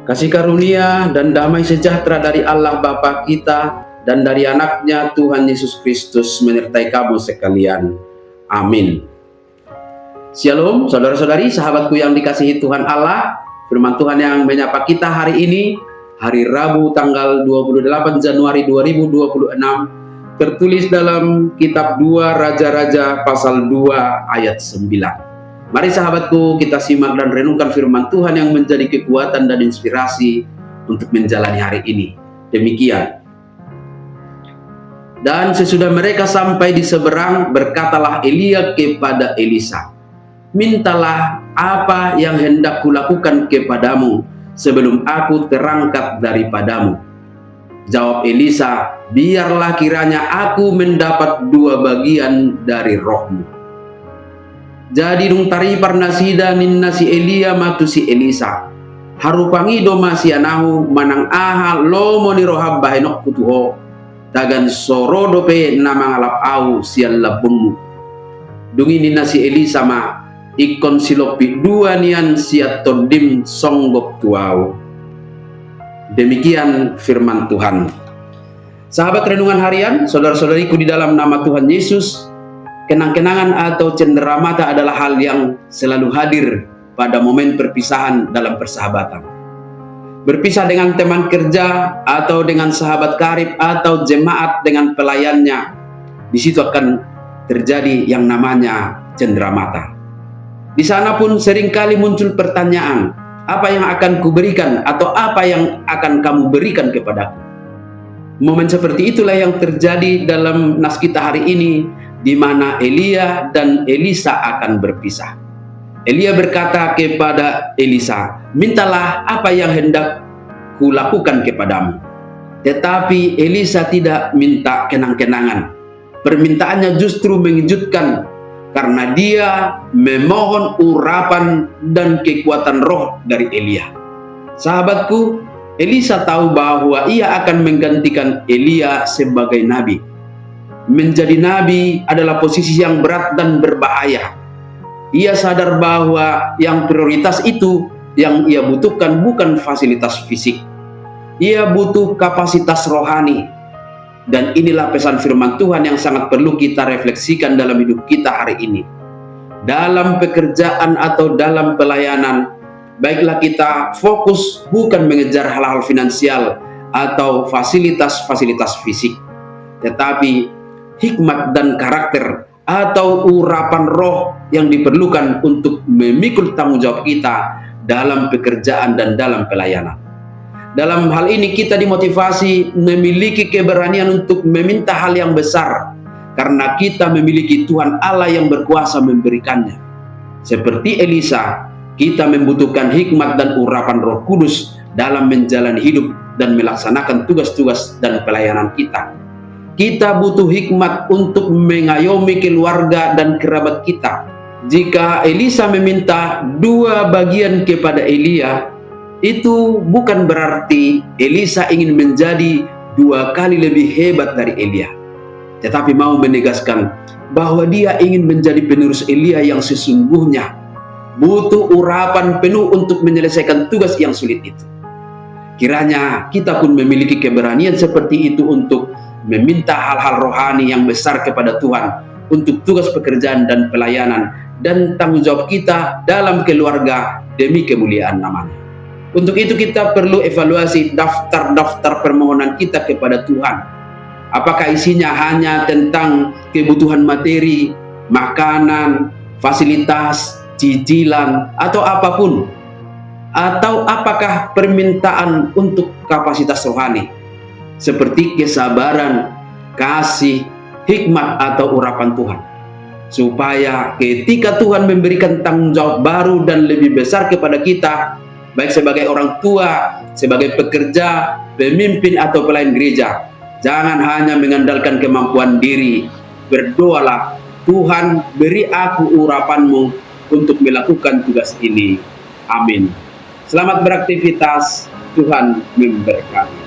Kasih karunia dan damai sejahtera dari Allah Bapa kita dan dari anaknya Tuhan Yesus Kristus menyertai kamu sekalian. Amin. Shalom saudara-saudari, sahabatku yang dikasihi Tuhan Allah. Firman Tuhan yang menyapa kita hari ini, hari Rabu tanggal 28 Januari 2026, tertulis dalam kitab 2 Raja-Raja pasal 2 ayat 9. Mari sahabatku, kita simak dan renungkan firman Tuhan yang menjadi kekuatan dan inspirasi untuk menjalani hari ini. Demikian. Dan sesudah mereka sampai di seberang, berkatalah Elia kepada Elisa, "Mintalah apa yang hendak kulakukan kepadamu sebelum aku terangkat daripadamu." Jawab Elisa, "Biarlah kiranya aku mendapat 2 bagian dari rohmu." Jadi dung tari parnasida ninna si Elia matu si Elisa. Harupangi doma si anahu manang aha lomo ni rohab bahenok kutuho. Tagan soro dope nama ngalap au sial labungmu. Dungi ninna si Elisa ma ikon silopi 2 nian siat todim songgok tuau. Demikian firman Tuhan. Sahabat renungan harian, saudara-saudariku di dalam nama Tuhan Yesus, kenang-kenangan atau cenderamata adalah hal yang selalu hadir pada momen perpisahan dalam persahabatan. Berpisah dengan teman kerja atau dengan sahabat karib atau jemaat dengan pelayannya, di situ akan terjadi yang namanya cenderamata. Di sana pun seringkali muncul pertanyaan, apa yang akan kuberikan atau apa yang akan kamu berikan kepadaku? Momen seperti itulah yang terjadi dalam nas kita hari ini, di mana Elia dan Elisa akan berpisah. Elia berkata kepada Elisa, "Mintalah apa yang hendak kulakukan kepadamu." Tetapi Elisa tidak minta kenang-kenangan. Permintaannya justru mengejutkan, karena dia memohon urapan dan kekuatan roh dari Elia. Sahabatku, Elisa tahu bahwa ia akan menggantikan Elia sebagai nabi. Menjadi nabi adalah posisi yang berat dan berbahaya. Ia sadar bahwa yang prioritas itu yang ia butuhkan bukan fasilitas fisik. Ia butuh kapasitas rohani. Dan inilah pesan firman Tuhan yang sangat perlu kita refleksikan dalam hidup kita hari ini. Dalam pekerjaan atau dalam pelayanan, baiklah kita fokus bukan mengejar hal-hal finansial atau fasilitas-fasilitas fisik, tetapi hikmat dan karakter atau urapan roh yang diperlukan untuk memikul tanggung jawab kita dalam pekerjaan dan dalam pelayanan. Dalam hal ini kita dimotivasi memiliki keberanian untuk meminta hal yang besar, karena kita memiliki Tuhan Allah yang berkuasa memberikannya. Seperti Elisa, kita membutuhkan hikmat dan urapan Roh Kudus dalam menjalani hidup dan melaksanakan tugas-tugas dan pelayanan kita. Kita butuh hikmat untuk mengayomi keluarga dan kerabat kita. Jika Elisa meminta 2 bagian kepada Elia, itu bukan berarti Elisa ingin menjadi 2 kali lebih hebat dari Elia, tetapi mau menegaskan bahwa dia ingin menjadi penerus Elia yang sesungguhnya butuh urapan penuh untuk menyelesaikan tugas yang sulit itu. Kiranya kita pun memiliki keberanian seperti itu untuk meminta hal-hal rohani yang besar kepada Tuhan untuk tugas pekerjaan dan pelayanan dan tanggung jawab kita dalam keluarga demi kemuliaan namanya. Untuk itu kita perlu evaluasi daftar-daftar permohonan kita kepada Tuhan. Apakah isinya hanya tentang kebutuhan materi, makanan, fasilitas, cicilan, atau apapun? Atau apakah permintaan untuk kapasitas rohani, seperti kesabaran, kasih, hikmat, atau urapan Tuhan? Supaya ketika Tuhan memberikan tanggung jawab baru dan lebih besar kepada kita, baik sebagai orang tua, sebagai pekerja, pemimpin, atau pelayan gereja, jangan hanya mengandalkan kemampuan diri. Berdoalah, "Tuhan, beri aku urapan-Mu untuk melakukan tugas ini." Amin. Selamat beraktivitas, Tuhan memberkati.